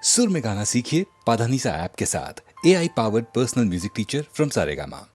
सुर में गाना सीखिए पाधानीसा ऐप के साथ। AI powered personal music teacher from Saregama.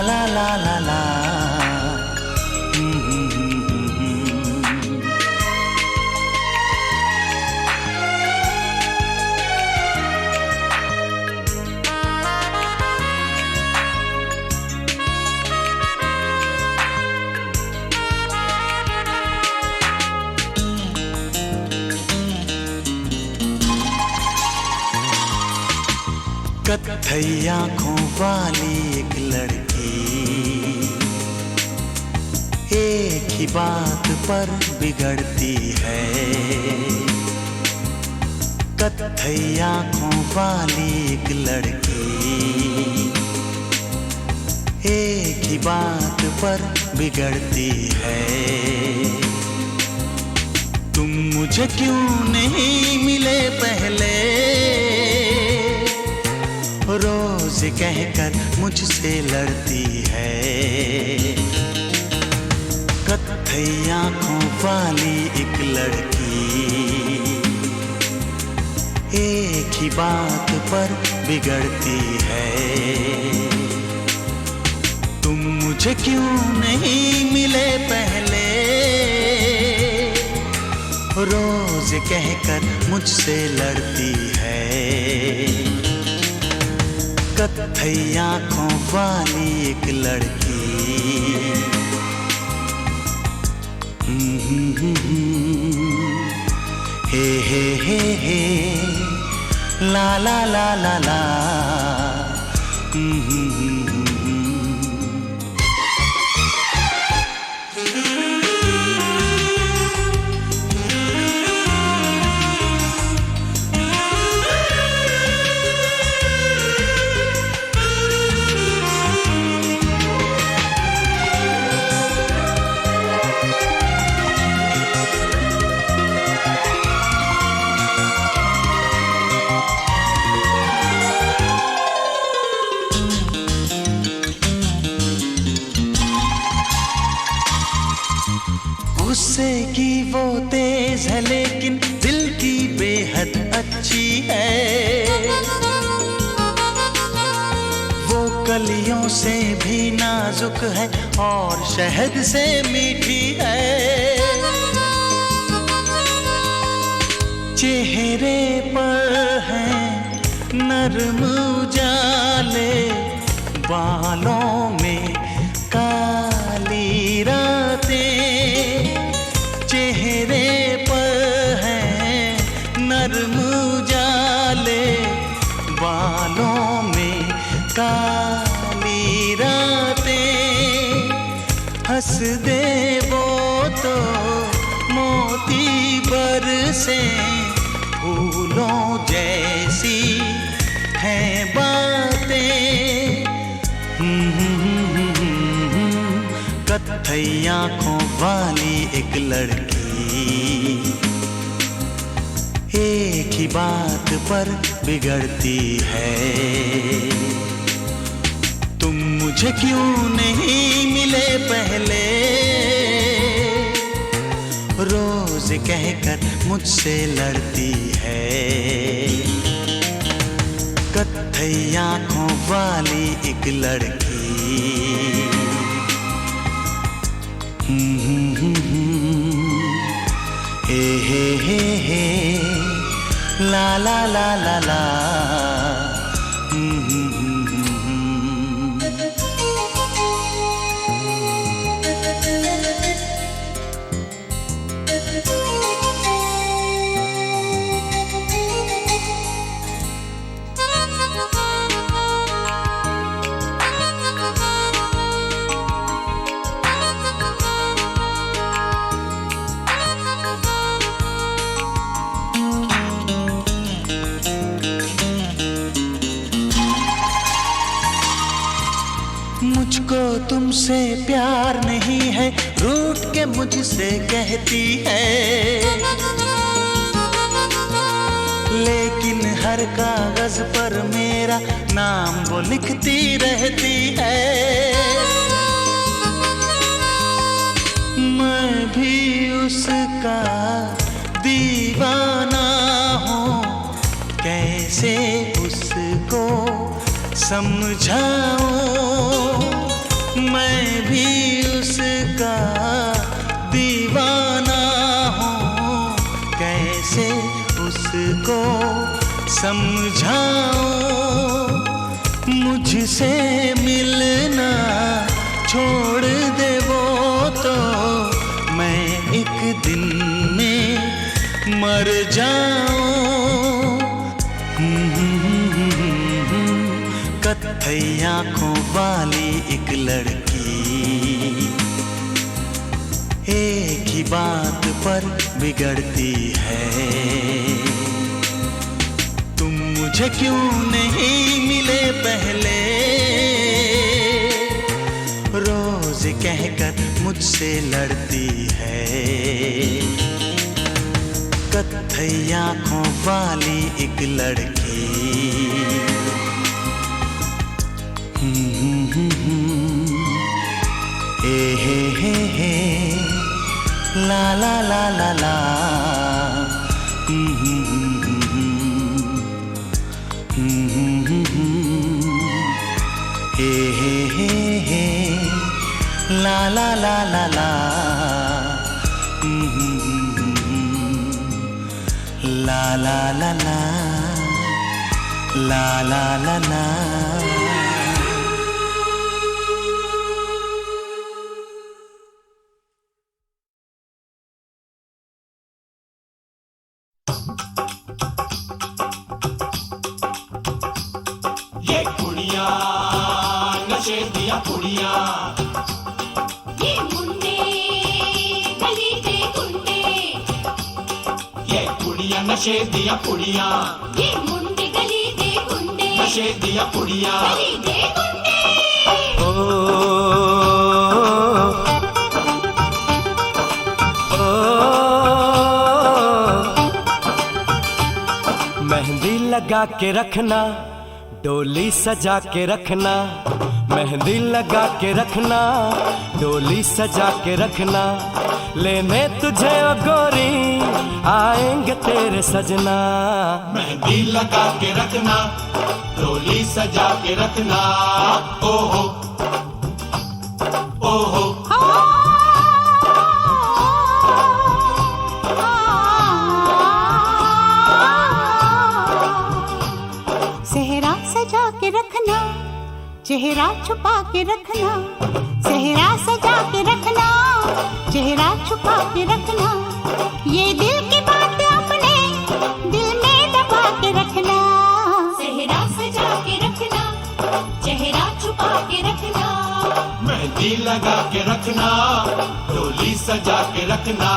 ला ला ला ला। कत्थई आंखों वाली एक लड़की एक ही बात पर बिगड़ती है। कत्थई आंखों वाली एक लड़की एक ही बात पर बिगड़ती है। तुम मुझे क्यों नहीं मिले पहले, रोज कहकर मुझसे लड़ती है। कत्थई आंखों वाली एक लड़की एक ही बात पर बिगड़ती है। तुम मुझे क्यों नहीं मिले पहले, रोज कहकर मुझसे लड़ती है। कत्थई आंखों वाली एक लड़की। हे ला ला ला ला ला। गुस्से की वो तेज है लेकिन दिल की बेहद अच्छी है। वो कलियों से भी नाजुक है और शहद से मीठी है। चेहरे पर है नरम उजाले, बालों में काली रातें। चेहरे पर हैं नरम उजाले, बालों में काली रातें। हंस दे वो तो मोती बरसे, फूलों जैसी हैं बातें। कत्थई आंखों वाली एक लड़की एक ही बात पर बिगड़ती है। तुम मुझे क्यों नहीं मिले पहले, रोज कहकर मुझसे लड़ती है। कत्थई आंखों वाली एक लड़की। हे ला ला ला ला ला। मुझको तुमसे प्यार नहीं है, रूठ के मुझसे कहती है। लेकिन हर कागज पर मेरा नाम वो लिखती रहती है। मैं भी उसका दीवाना हूँ, कैसे उसको समझाऊं। समझाऊं, मुझसे मिलना छोड़ दे वो तो मैं एक दिन में मर जाऊं। कत्थई आंखों वाली एक लड़की एक ही बात पर बिगड़ती है, तुम मुझे क्यों नहीं मिले पहले, रोज कहकर मुझसे लड़ती है। कत्थई आंखों वाली एक लड़की। हे ला ला ला ला ला। हे ला ला ला ला ला। ला ला ला ला ला ला ला ला। ये कुड़ियाँ नशे दिया कुड़ियाँ, ये मुंडे गली के गुंडे, ये कुड़ियाँ नशे दिया कुड़ियाँ, ये मुंडे गली के गुंडे, नशे दिया कुड़ियाँ। गली के गुंडे। मेहंदी लगा के रखना, डोली सजा के रखना, मेहंदी लगा के रखना, डोली सजा के रखना, लेने तुझे ओ गोरी आएंगे तेरे सजना। मेहंदी लगा के रखना, डोली सजा के रखना, ओहो ओहो। सेहरा सजा के रखना, चेहरा छुपा के रखना, सेहरा सजा के रखना, चेहरा छुपा के रखना, ये दिल की बात अपने दिल में दबा के रखना। सेहरा सजा के रखना, चेहरा छुपा के रखना, मेहंदी लगा के रखना, डोली सजा के रखना।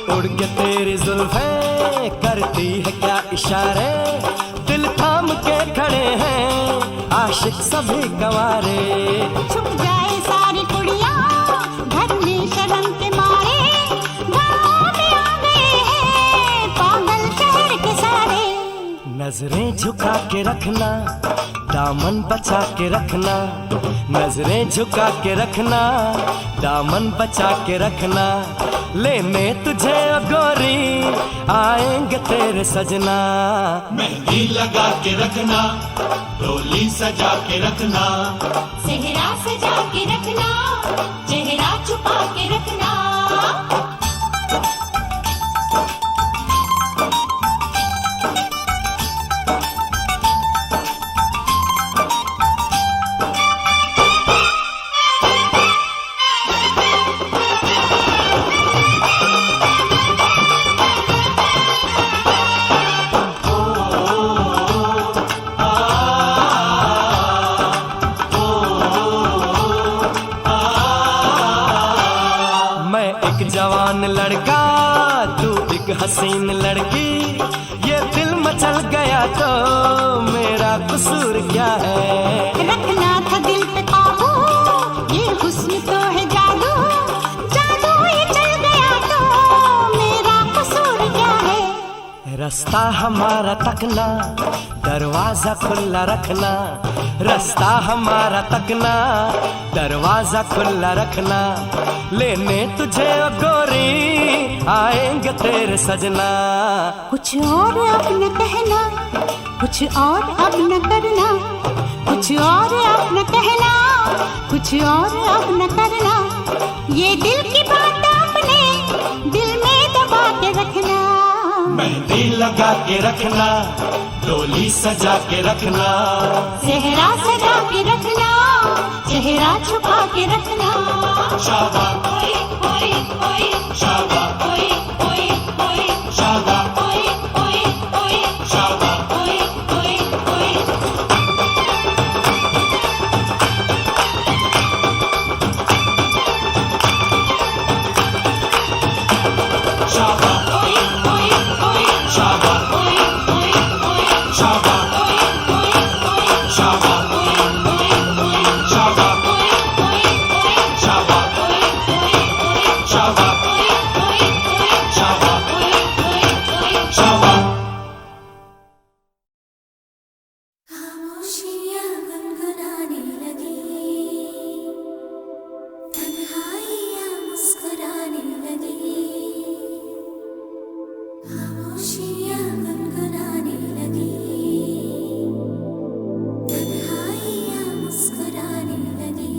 उड़ के तेरी जुल्फें करती है क्या इशारे, दिल थाम के खड़े हैं आशिक सभी गंवारे। छुप जाए सारी कुड़ियाँ घर में शर्म के मारे, गाँव में आ गए हैं पागल शहर के सारे। नजरें झुका के रखना, दामन बचा के रखना, नजरें झुका के रखना, दामन बचा के रखना, लेने तुझे ओ गोरी आएंगे तेरे सजना। मेहंदी लगा के रखना, डोली सजा के रखना, सेहरा सजा के रखना, चेहरा छुपा के रखना। जवान लड़का तू एक हसीन लड़की, ये दिल मचल गया तो मेरा कसूर क्या है। रखना था दिल पे काबू, ये हुस्न तो है जादू, जादू ये चल गया तो मेरा कसूर क्या है। रास्ता हमारा तकना, दरवाजा खुला रखना। रास्ता हमारा तकना, दरवाजा खुला रखना। लेने तुझे ओ गोरी आएंगे तेरे सजना। कुछ और अब न कहना, कुछ और अब न करना। कुछ और अब न कहना, कुछ और अब न करना। ये दिल की बात अपने दिल में दबा के रखना। मेहंदी लगा के रखना, डोली सजा के रखना। सेहरा सजा के रखना, चेहरा छुपा के रखना। शाबा शाबा शाबा शाबा खामोशियाँ गुनगुनाने लगी, तन्हाइयाँ मुस्कुराने लगी। खामोशियाँ गुनगुनाने लगी, तन्हाइयाँ मुस्कुराने लगी।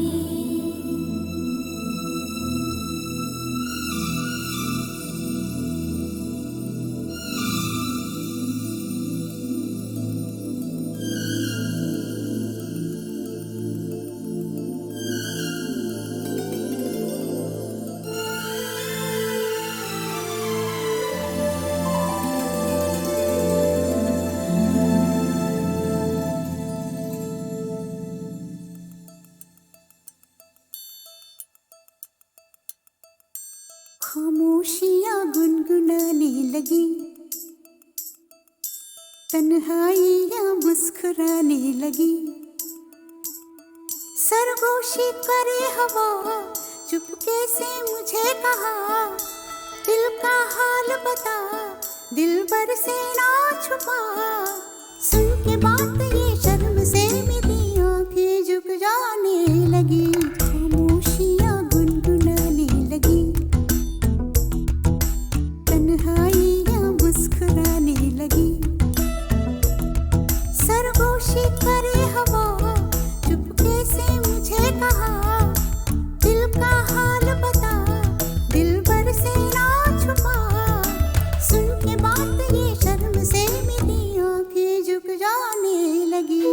खामोशियाँ गुनगुनाने लगी, तन्हाइयाँ मुस्कुराने लगी। सरगोशी करे हवा, चुपके से मुझे कहा, दिल का हाल बता, दिल भर से ना छुपा। सुन के बात ये शर्म से मेरी आंखें झुक जाने लगी। खामोशियाँ गुनगुनाने लगी, तन्हाइयाँ मुस्कुराने लगी। सरगोशी करे हवा, चुपके से मुझे कहा, दिल का हाल बता, दिल भर से ना छुपा। सुन के बात ये शर्म से मेरी आंखें झुक जाने लगी।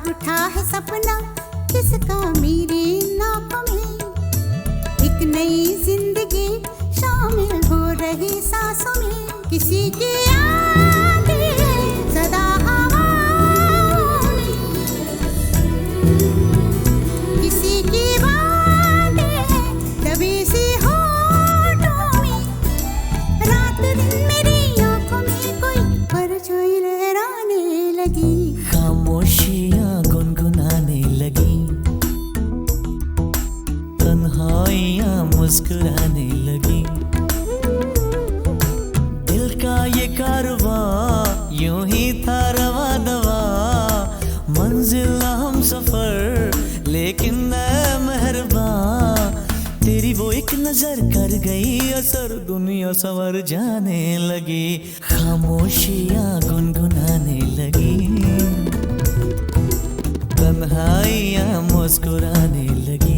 उठा है सपना किसका मेरे नाकों में, एक नई जिंदगी शामिल हो रही सांसों में। किसी की यादें सदा हवाओं में, किसी की बातें दबी सी होठों में। रात दिन मेरी आंखों में कोई परछाई लहराने लगी। खामोशियाँ गुनगुनाने लगी, तन्हाइयाँ मुस्कुराने लगी। दिल का ये कारवां यूं ही था रवा दवा, मंजिल हम सफर लेकिन ऐ मेहरबान, तेरी वो एक नजर कर गई असर, दुनिया संवर जाने लगी। खामोशियाँ गुनगुनाने लगी, तन्हाइयाँ मुस्कुराने लगी।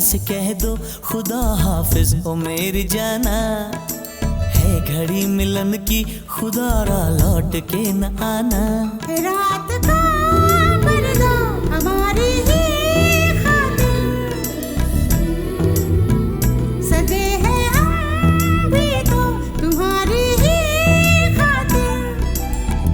से कह दो खुदा हाफिज ओ मेरी जाना, है घड़ी मिलन की खुदा रा लौट के न आना। रात का पर्दा हमारी ही खातिर सजे हैं हम भी तो तुम्हारी ही खातिर।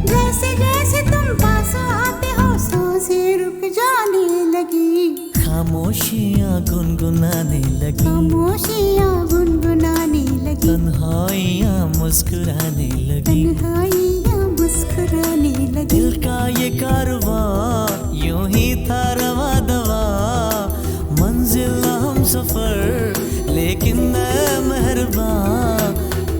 जैसे जैसे तुम पास आते हो सांसें रुक जाने लगी, खामोशियाँ गुनगुनाने लगी, खामोशियाँ गुनगुनाने लगी, तन्हाइयाँ मुस्कुराने लगी, तन्हाइयाँ मुस्कुराने लगी। दिल का ये कारवां यूं ही था रवा दवा, मंजिल हम सफर लेकिन मैं मेहरबान।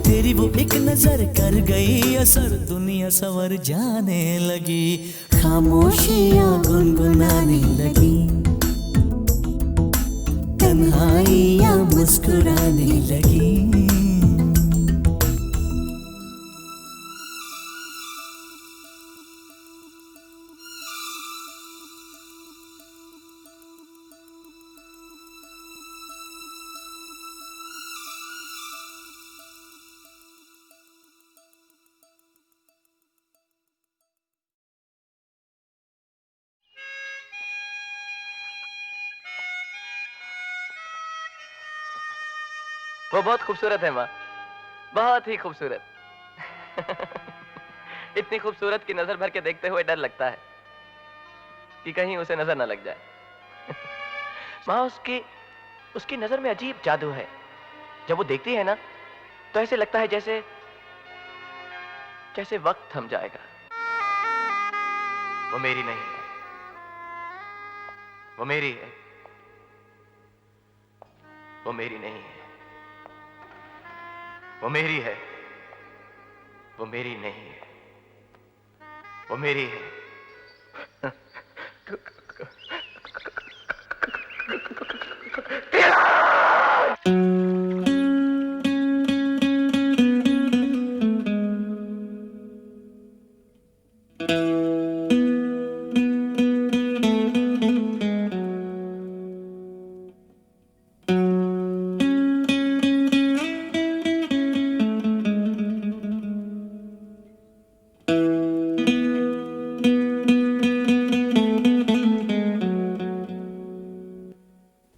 तेरी वो एक नजर कर गई असर, दुनिया सवर जाने लगी, खामोशियाँ गुनगुनाने लगी, तन्हाइयाँ मुस्कुराने लगी। वो बहुत खूबसूरत है माँ, बहुत ही खूबसूरत। इतनी खूबसूरत की नजर भर के देखते हुए डर लगता है कि कहीं उसे नजर ना लग जाए। माँ उसकी नजर में अजीब जादू है। जब वो देखती है ना तो ऐसे लगता है जैसे जैसे वक्त थम जाएगा। वो मेरी नहीं है, वो मेरी है, वो मेरी नहीं है, वो मेरी है, वो मेरी नहीं है, वो मेरी है।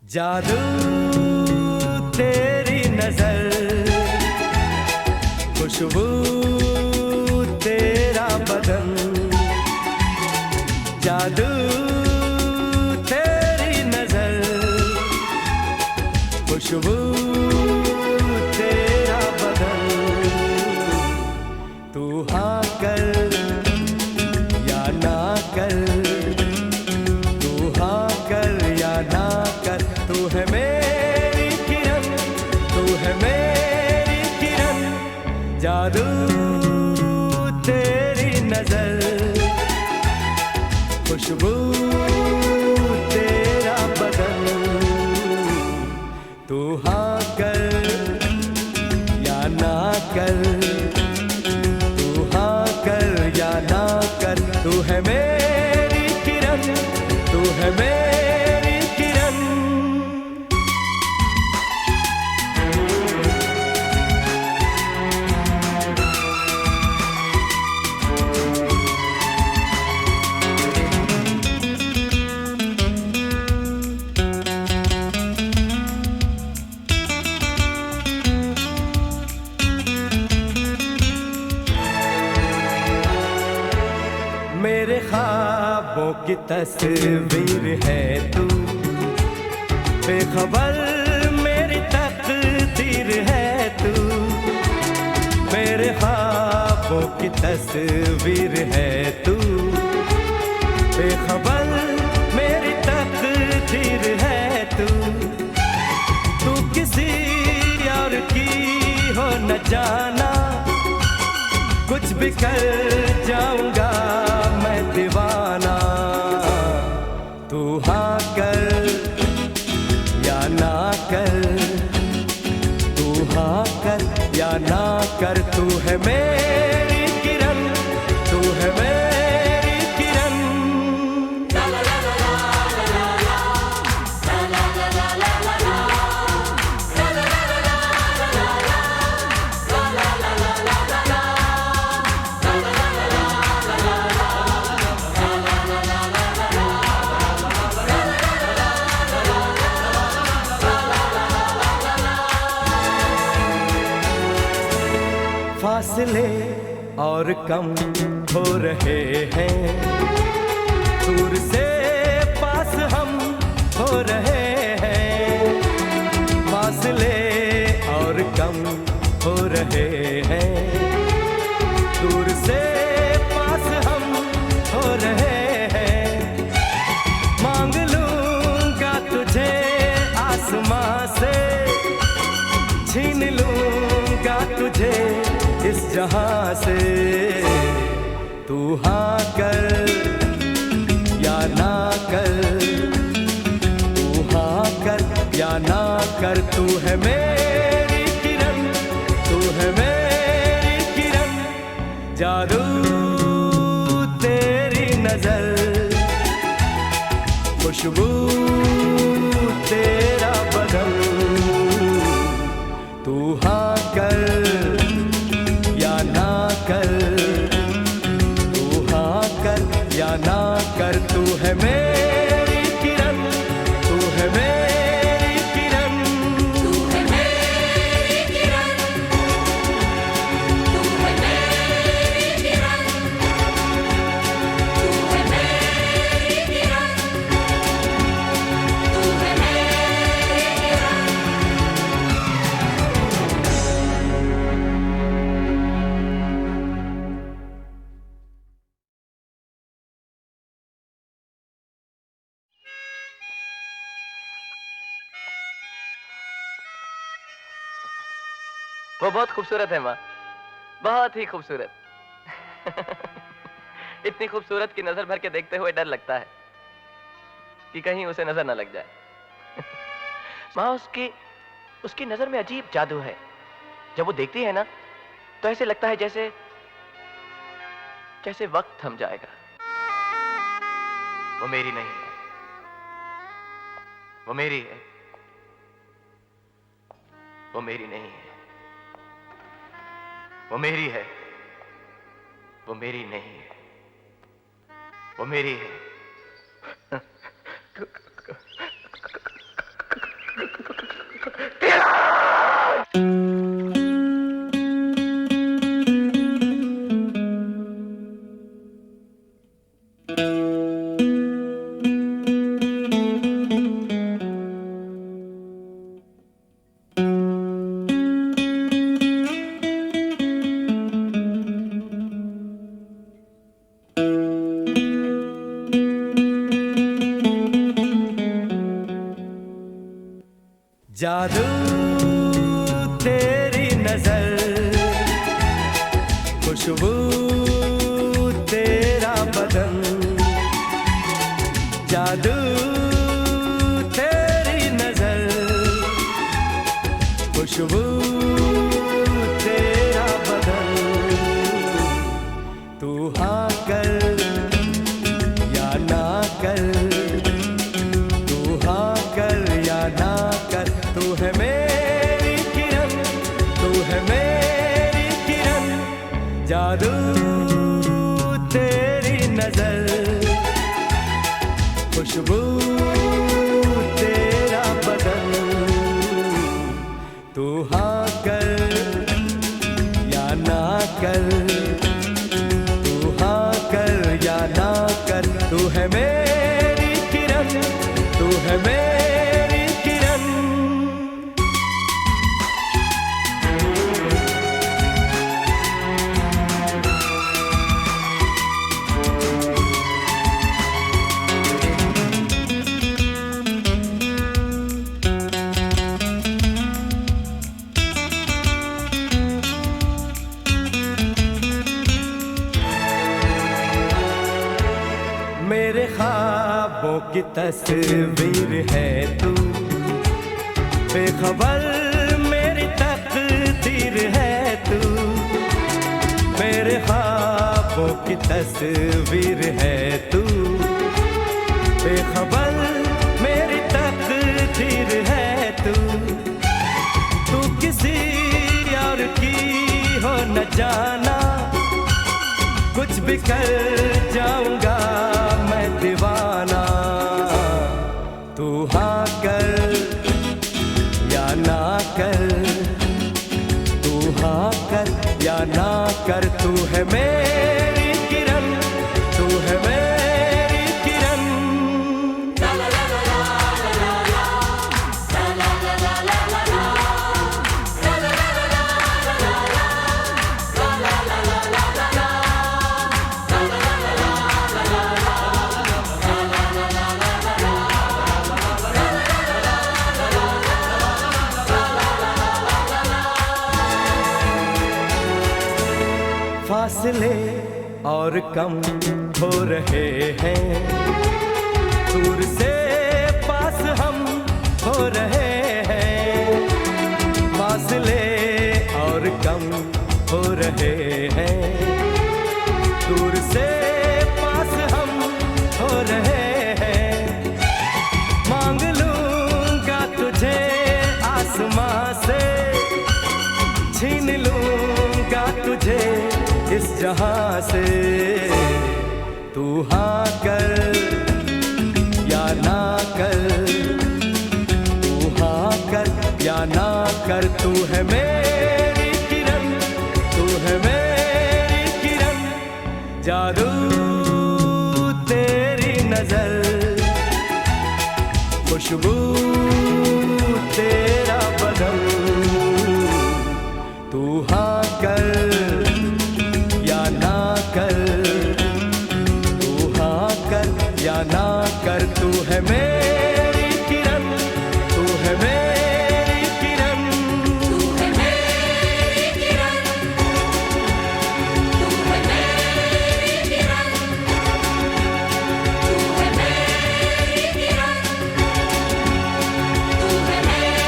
जादू तेरी नजर, खुशबू तेरा बदन, जादू तेरी नजर, खुशबू तेरा बदन। तू हाँ कर या ना कर, तू हाँ कर या ना कर, तू है मेरी किरण, तू है मेरी किरण। जादू तेरी नजर, खुशबू तेरा बदन। तू हाँ कर या ना कर, तू हाँ कर या ना कर, तू है मेरी किरण, तू है मेरी किरण। मेरे ख्वाबों की तस्वीर है तू, बेखबर मेरी तकदीर है तू। मेरे ख्वाबों की तस्वीर है तू, बेखबर मेरी तकदीर है तू। तू किसी और की हो न जाना, कुछ भी कर जाऊंगा मैं दीवाना। तू हाँ कर या ना कर, तू हाँ कर या ना कर, तू है मेरी किरण, तू है मेरी किरण। फासले और कम हो रहे हैं, दूर से पास हम हो रहे हैं, फासले और कम हो रहे हैं, दूर से पास हम हो रहे हैं। मांग लूंगा तुझे आसमां से, छीन लूंगा तुझे इस जहां से, तू हाँ कर या ना कर, तू हाँ कर या ना कर, तू है मेरी किरण, तू है मेरी किरण, जादू तेरी नजर, खुशबू तेरा बदन, तू हाँ कर या ना कर, तू हाँ कर या ना कर, तू है मेरी किरण, तू है मेरी किरण, तू है मेरी किरण, तू है मेरी किरण, तू है मेरी किरण, तू है मेरी किरण। वो बहुत खूबसूरत है माँ, बहुत ही खूबसूरत। इतनी खूबसूरत कि नजर भर के देखते हुए डर लगता है कि कहीं उसे नजर ना लग जाए। माँ उसकी नजर में अजीब जादू है। जब वो देखती है ना तो ऐसे लगता है जैसे जैसे वक्त थम जाएगा। वो मेरी नहीं है, वो मेरी है, वो मेरी नहीं है, वो मेरी है, वो मेरी नहीं है, वो मेरी है। जादू तेरी नजर, खुशबू तेरा बदन, जादू तेरी नजर, खुशबू तेरा बदन, तू हाँ कर या ना कर, तू हाँ कर या ना कर, तू है मेरी किरण, तू है मेरी किरण, जादू तेरी नजर, खुशबू तेरा बदन, तू हाँ कर या ना कर, तू हाँ कर या ना कर, तू है मेरी किरण, तू है मेरी किरण। मेरे ख्वाबों की तस्वीर है तू, बेखबर मेरी तकदीर है तू, मेरे ख्वाबों की तस्वीर है तू, बेखबर मेरी तकदीर है तू, तू किसी और की हो न जाना, कुछ भी कर जाऊंगा मैं दीवाना, तू हाँ कर या ना कर, तू हाँ कर या ना कर तू है मेरी किरण, तू है मेरी किरण। फासले और कम हो रहे हैं, दूर से पास हम हो रहे हैं। फासले और कम हो रहे हैं, दूर से पास हम हो रहे हैं। मांग लूंगा तुझे आसमां से, छीन लूंगा तुझे इस जहां से। तू हाँ कर या ना कर, तू हाँ कर या ना कर। तू है मेरी किरण, तू है मेरी किरण। जादू तेरी नजर, खुशबू तेरा बदन। तू हाँ कर ना कर, तू हाँ कर या ना कर। तू है मेरी किरण, तू है मेरी किरण, तू है मेरी किरण, तू है मेरी किरण, तू है मेरी किरण, तू है मेरी किरण।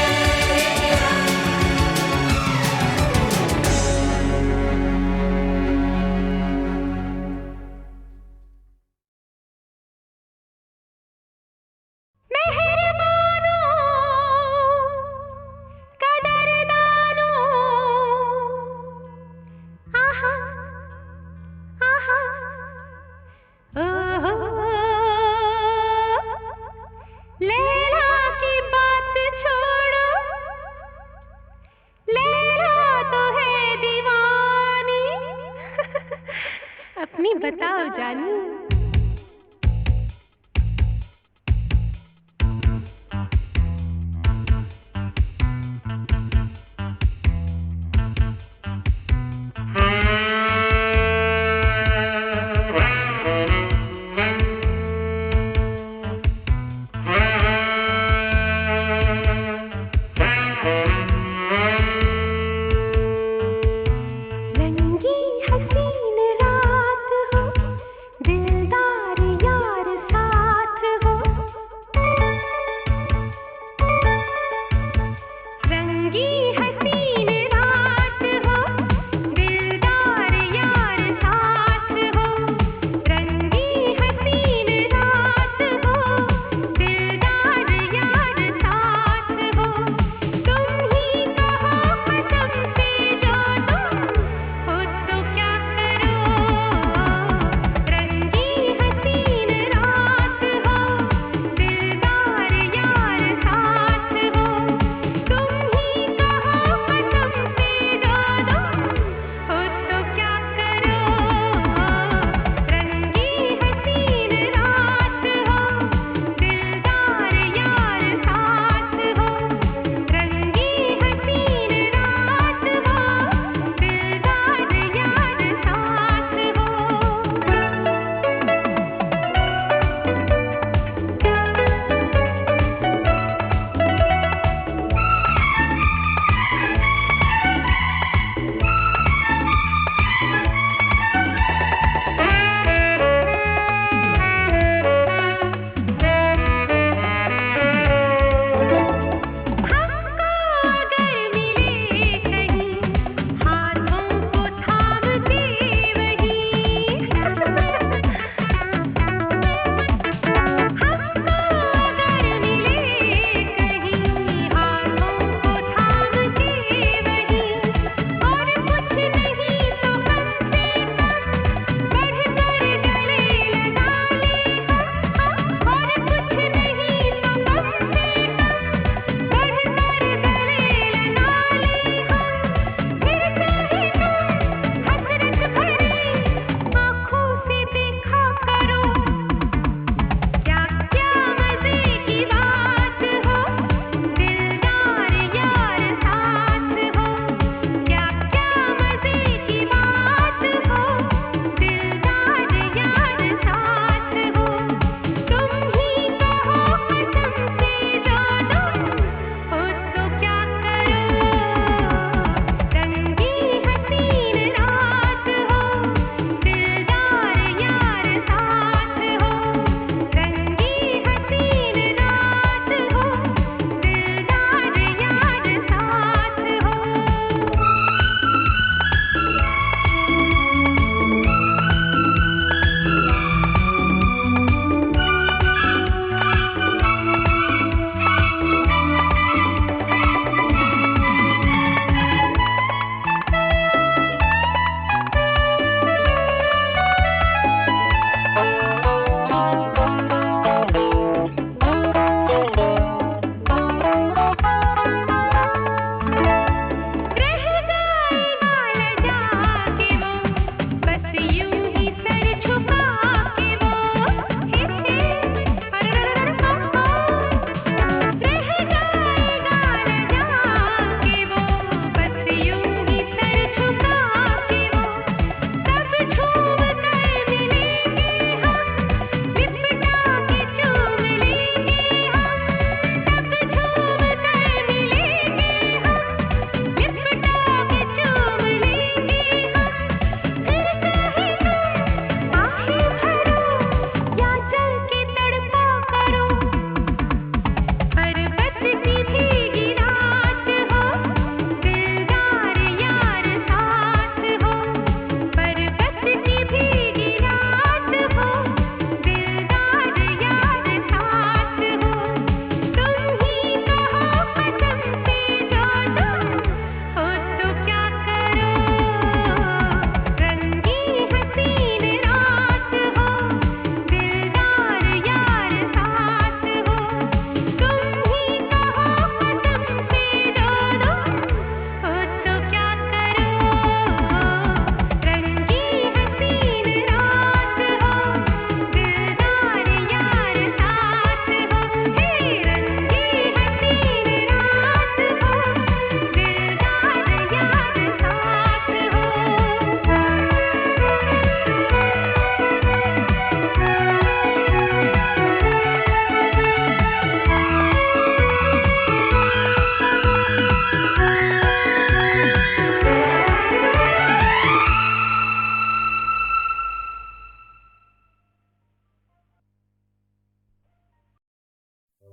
लैला की बात छोड़ो, लैला तो है दीवानी। अपनी बताओ जानू। रंगी हसीन रात हो, दिल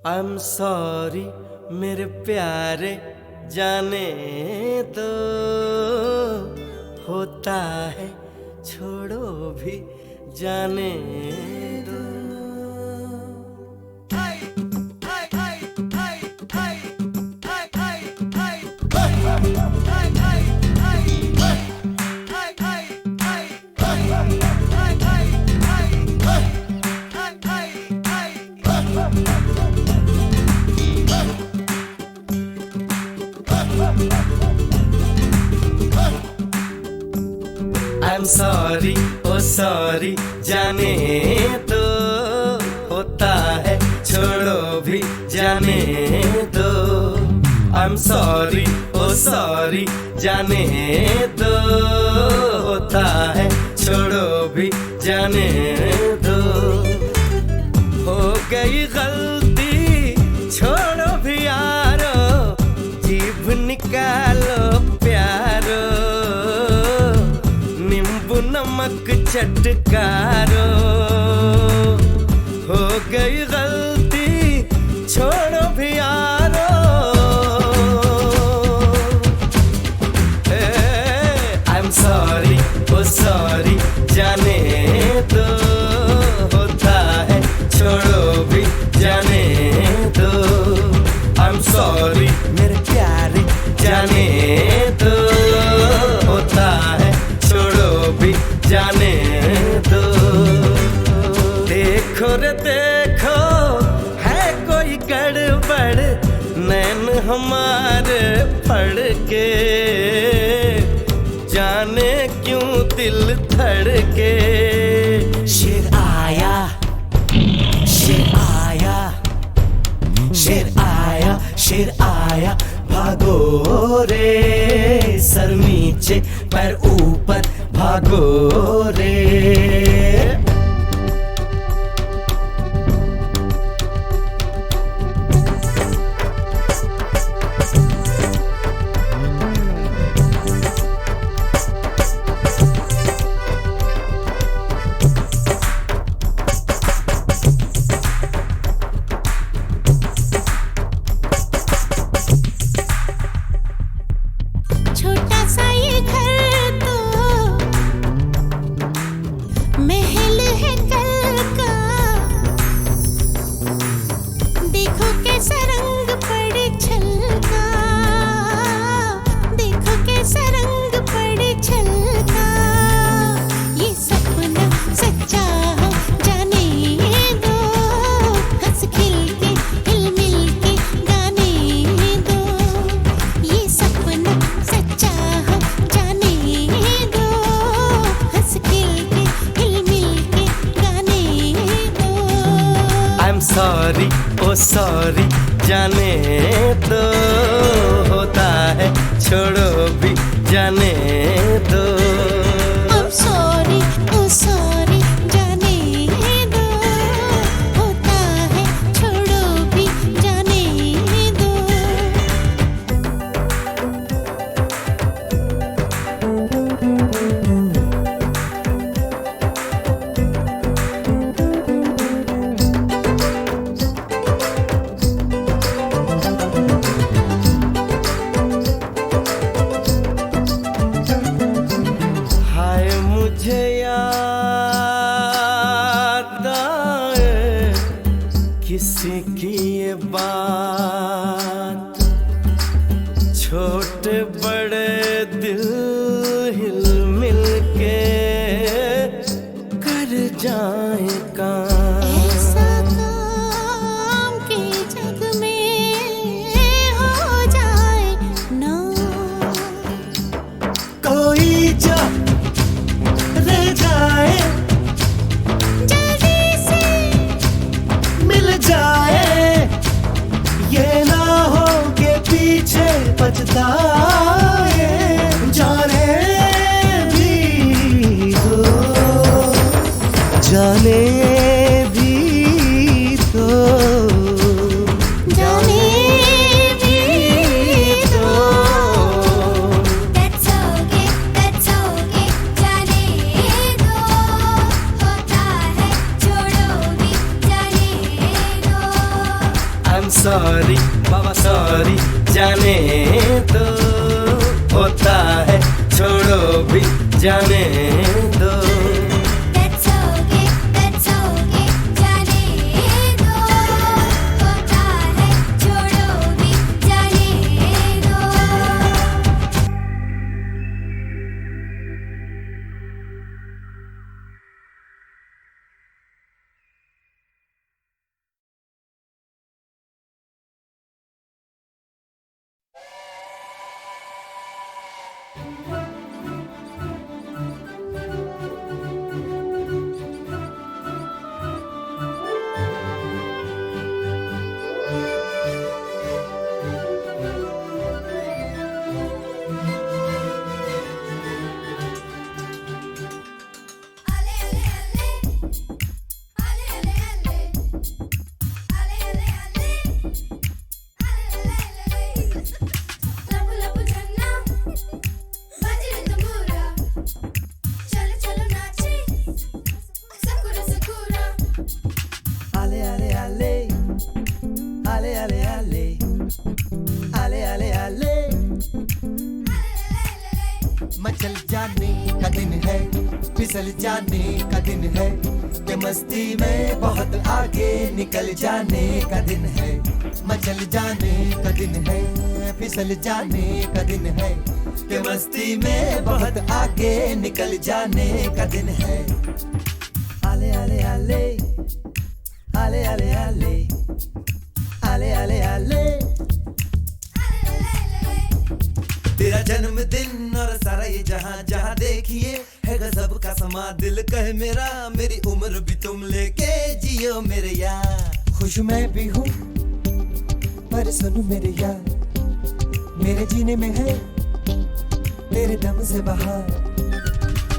I'm sorry मेरे प्यारे जाने दो, होता है छोड़ो भी जाने दो। I'm sorry, oh sorry जाने दो, होता है छोड़ो भी जाने दो। I'm sorry, oh sorry जाने दो, होता है छोड़ो भी जाने दो। हो गई गलती छोड़ो भी यारो, जीभ निकालो प्यारो, नींबू नमक चटकारो। हो गई गलती छोड़ो भी यारो, I'm sorry, oh sorry जाने दो, होता है छोड़ो भी जाने दो। I'm sorry मेरे प्यारे जाने दो, होता है छोड़ो भी जाने दो। देखो रे देखो है कोई गड़बड़, नैन हमारे पड़ के, जाने क्यों दिल धड़के। शेर आया, शेर आया, शेर आया, शेर आया, भागो रे, सर नीचे पैर ऊपर भागो रे। छोटा सा ये घर तो महल है कल का, देखो कैसा रंग पड़े छलका, देखो कैसा रंग पड़े छलका। ये सपना सच्चा हो जाने दो, हंस खिल के हिल मिल के गाने दो। ये सपना सच्चा हो जाने दो, हंस खिल के हिल मिल के गाने दो। I'm sorry, oh sorry जाने दो, होता है छोड़ो भी जाने दो। I'm sorry, oh sorry जाने दो, होता है छोड़ो भी जाने दो। हाय मुझे याद आए किसी की ये बात, छोटे बड़े दिल हिल मिल के कर जाए काम। ऐसा काम के जग में हो जाए ना, कोई जो रह जाए जल्दी से मिल जाए सॉरी बाबा सॉरी जाने दो, होता है छोड़ो भी जाने दो। That's okay, जाने दो, होता है छोड़ो भी जाने दो। मचल जाने का दिन है, फिसल जाने का दिन है, कि मस्ती में बहुत आगे निकल जाने का दिन है। मचल जाने का दिन है, फिसल जाने का दिन है, कि मस्ती में बहुत आगे निकल जाने का दिन है। आले आले आले आले आले आले आले आले आले। तेरा जन्मदिन और सारा ये जहां जहां देखिए है गजब का समा। दिल कहे मेरा मेरी उम्र भी तुम लेके जियो मेरे यार। खुश मैं भी हूँ पर सुनो मेरे यार, मेरे जीने में है तेरे दम से बहार।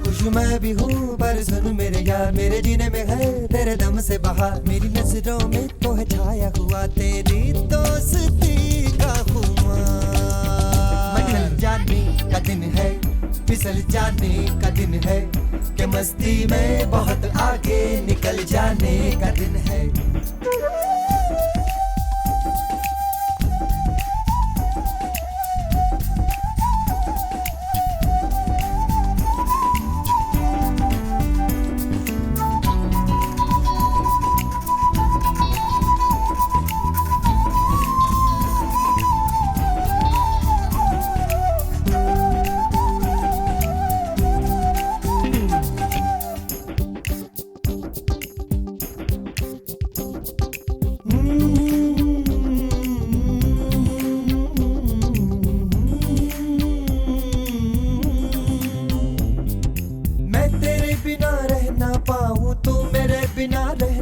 खुश मैं भी हूँ पर सुनो मेरे यार, मेरे जीने में है तेरे दम से बहार। मेरी नजरों में तो है छाया हुआ तेरी दोस्ती का खुमार। मचल जाने का दिन है, फिसल जाने का दिन है, कि मस्ती में बहुत आगे निकल जाने का दिन है।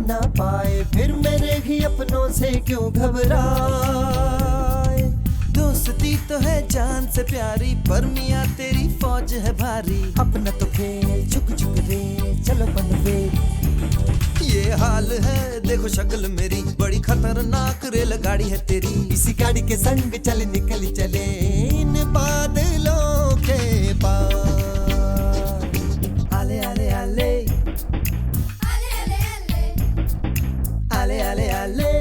ना पाए फिर मेरे ही अपनों से क्यों घबराए। दोस्ती तो है जान से प्यारी पर मियाँ तेरी फौज है भारी। अपना तो खेल झुक झुक रे चलो बनवे। ये हाल है देखो शक्ल मेरी, बड़ी खतरनाक रेलगाड़ी है तेरी। इसी गाड़ी के संग चल निकल चले इन बादलों के पार। आले आले आले आले आले आले।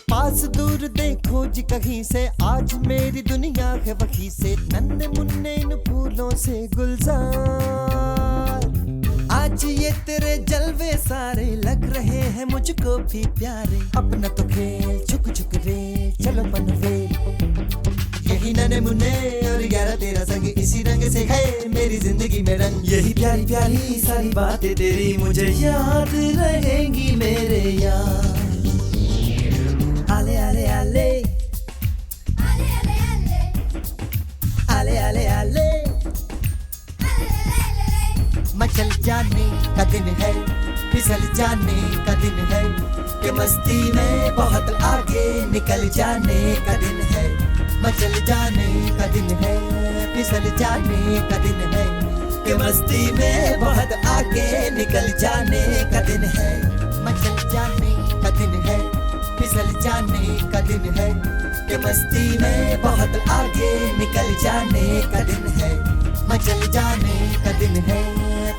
पास दूर देखो जी कहीं से, आज मेरी दुनिया है वहीं से। नन्हे मुन्ने इन फूलों से गुलजार। आज ये तेरे जलवे सारे लग रहे हैं मुझको भी प्यारे। अपना तो खेल झुक झुक रे चलो बनवे। यही नन्हे मुन्ने और 11 13 संग, इसी रंग से है मेरी जिंदगी में रंग। यही प्यारी प्यारी सारी बातें तेरी मुझे याद रहेंगी मेरे यार। आले आले आले आले आले आले। मचल जाने का दिन है, फिसल जाने का दिन है, कि मस्ती में बहुत आगे निकल जाने का दिन है। मचल जाने का दिन है, फिसल जाने का दिन है, कि मस्ती में बहुत आगे निकल जाने का दिन है, मचल जाने का दिन है, फिसल जाने का दिन है, कि मस्ती में बहुत आगे निकल जाने का दिन है, मचल जाने का दिन है,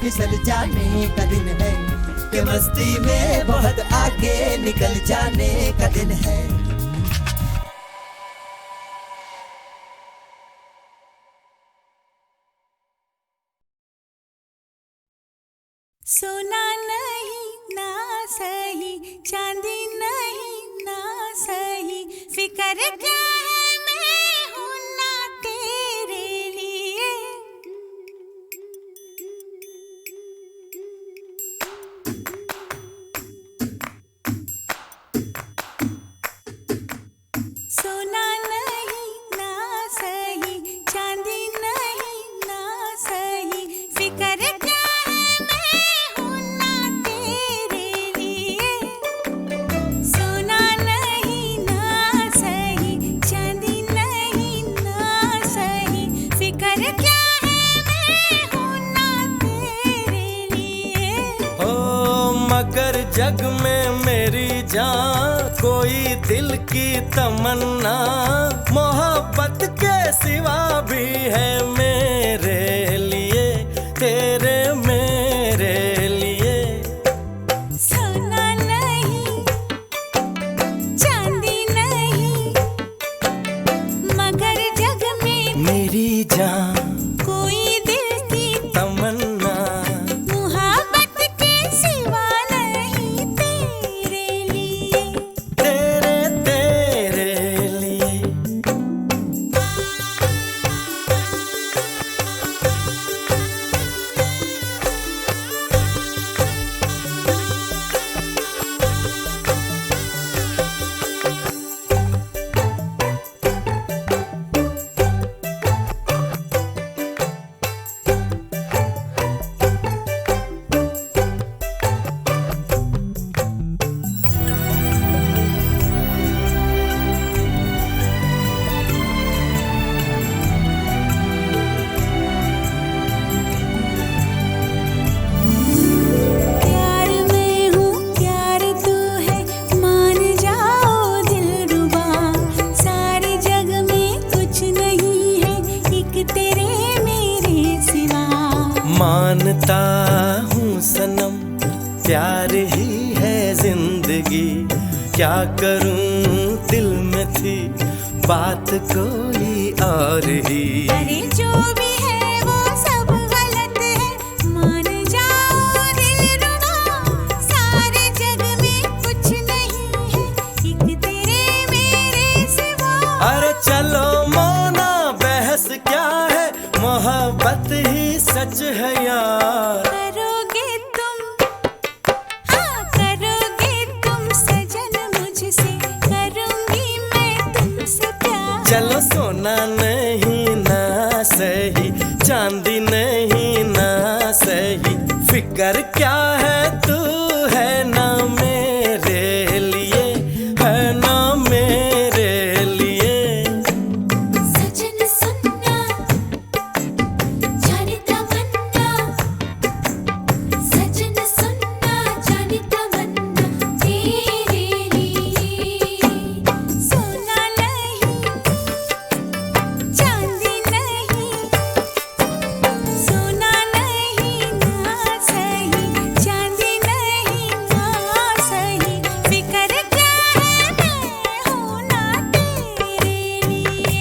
फिसल जाने का दिन है, कि मस्ती में बहुत आगे निकल जाने का दिन है। सोना नहीं ना सही, चांदी नहीं ना सही, फिक्र क्या है मैं हूं ना तेरे लिए। सोना नहीं ना सही, चांदी नहीं ना सही, फिक्र क्या है मैं हूं ना तेरे लिए। सोना नहीं ना सही, चांदी नहीं ना सही, फिक्र क्या है मैं हूं ना तेरे लिए। ओ मगर जग में मेरी जान कोई दिल की तमन्ना, मोहब्बत के सिवा भी है मेरे लिए, तेरे मेरे लिए। सोना नहीं चांदी नहीं, मगर जग में मेरी जान कोई दिल की तमन्ना, मोहब्बत के सिवा नहीं तेरे लिए। तेरे तेरे लिए। प्यार मैं हूँ प्यार तू है, मान जाओ दिलरुबा, सारे जग में कुछ नहीं है एक तेरे मेरे सिवा। मानता हूँ सनम प्यार ही है जिंदगी, क्या करूँ दिल में थी बात कोई और ही। अरे जो भी है वो सब गलत है, मान जाओ दिलरुबा, सारे जग में कुछ नहीं है एक तेरे मेरे सिवा। अरे चलो मोना बहस क्या है, मोहब्बत ही सच है यार। करोगे तुम, हाँ करोगे तुम सजन मुझसे, करूंगी मैं तुमसे प्यार। चलो सोना नहीं ना सही, चांदी नहीं ना सही, फिक्र क्या है तू है ना मेरे लिए, है ना मेरे लिए। सजन सुनना जाने तमन्ना, सजन सुनना जाने तमन्ना तेरे लिए। सोना नहीं चांदी नहीं, सोना नहीं ना सही, चांदी नहीं ना सही, फिक्र क्या है मैं हूं ना तेरे लिए।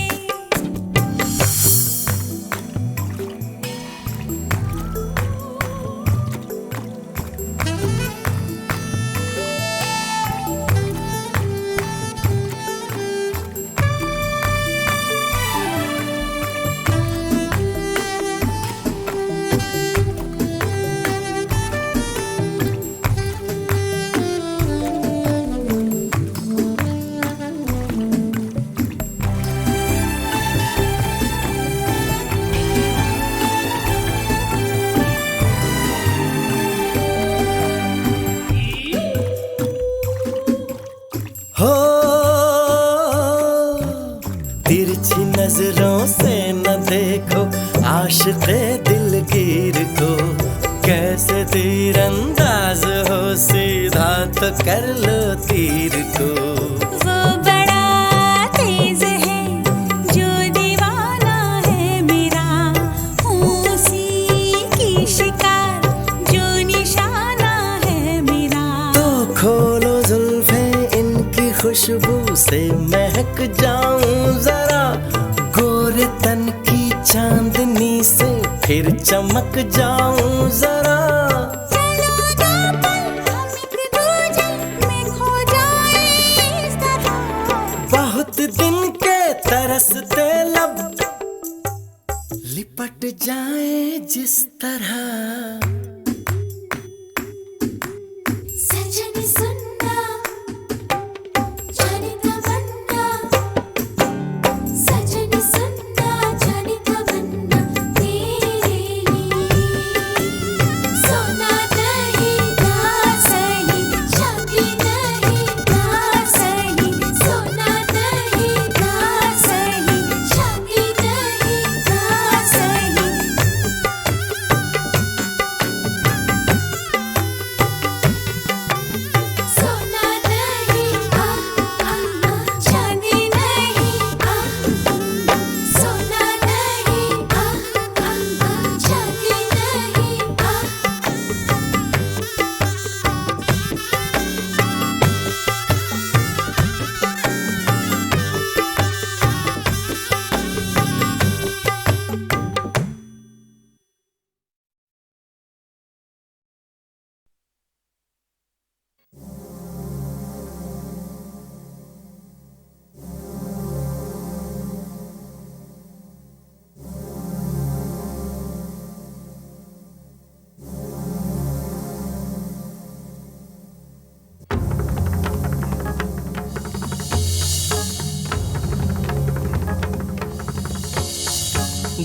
हो तिरछी नजरों से न देखो आशिक़े दिल दस्तगीर को, कैसे तीरंदाज हो सीधा तो कर लो तीर को। वो बड़ा तेज है जो दीवाना है मेरा, उसी की शिकार जो निशाना है मेरा। तो खोलो जुल्फे इनकी खुशबू से महक जाऊं जरा, गोरे तन की चांदनी से फिर चमक जाऊं जरा। चलो ना पल हम एक दूजे में खो जाए इस तरह, बहुत दिन के तरसते लब लिपट जाए जिस तरह। सजन सुनना जाने तमन्ना, सजन सुनना जाने तमन्ना तेरे लिए। सोना नहीं ना सही, चांदी नहीं ना सही, सोना नहीं ना सही, चांदी नहीं ना सही। सोना नहीं चांदी नहीं, सोना नहीं चांदी नहीं।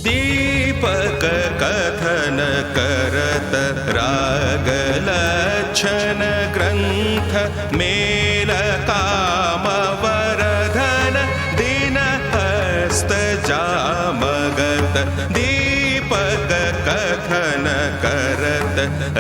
दीपक कथन करत राग लक्षण ग्रंथ, मेल काम वरधन दिन हस्त जामगत। दीपक कथन करत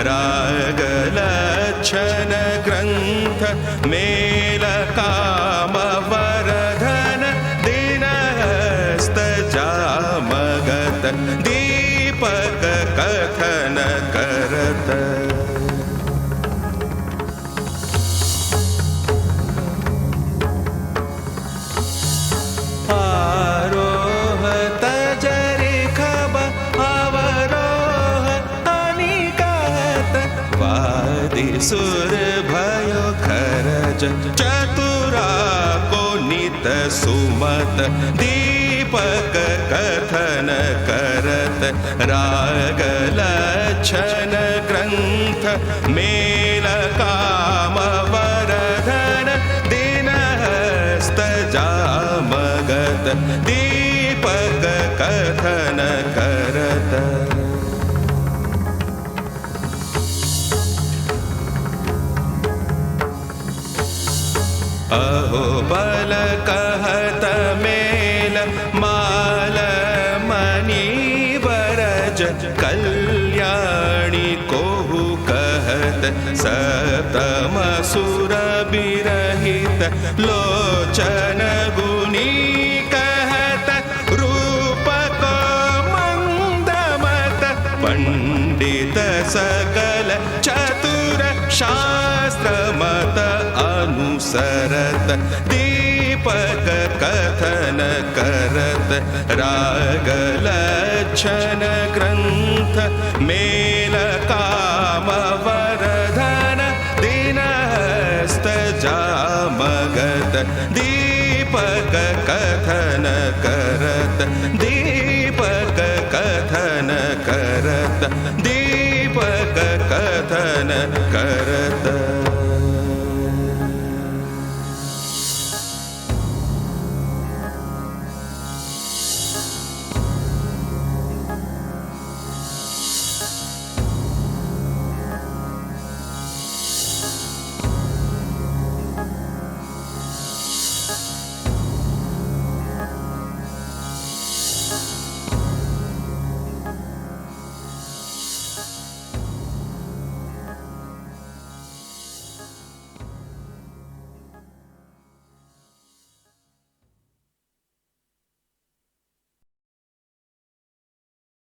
राग लक्षण ग्रंथ, मेल काम वरधन दिन हस्त जामगत। दीपक कथन करत आरोह तजरि खब अवरोह अनिकात, वादि सुर भयो खरज चतुरा को नित सुमत। दीपक कथन करत राग लक्षण ग्रंथ, मेल काम वरधन दिन हस्त जामगत। दीपक कथन करत अहो बल कहत मेल माल मणि बरज, कल्याणी कोहु कहत सतम सुर बिरहित। लोचन गुनी कहत रूप को मंदमत, पंडित सकल चतुर शास्त्र मत अनुसरत। दीपक कथन करत राग लक्षण ग्रंथ, में